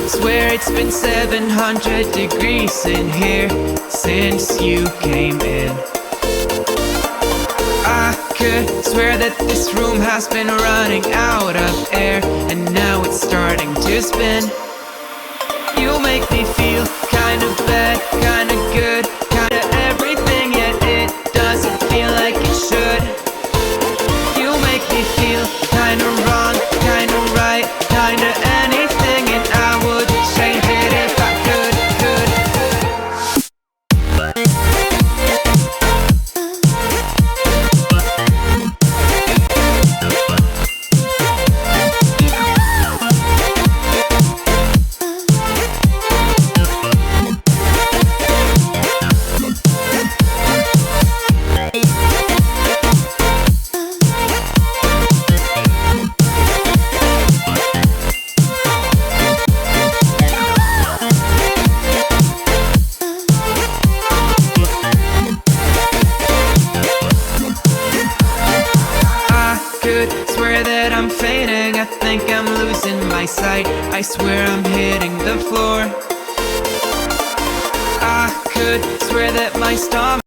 swear it's been 700 degrees in here since you came in. I could swear that this room has been running out of air, and now it's starting to spin. You make me feel kinda bad, kinda good, kinda everything, yet it doesn't feel like it should. You make me feel kinda wrong, kinda right, kinda anything, and I would change it if I could. Swear that I'm fainting, I think I'm losing my sight, I swear I'm hitting the floor. I could swear that my stomach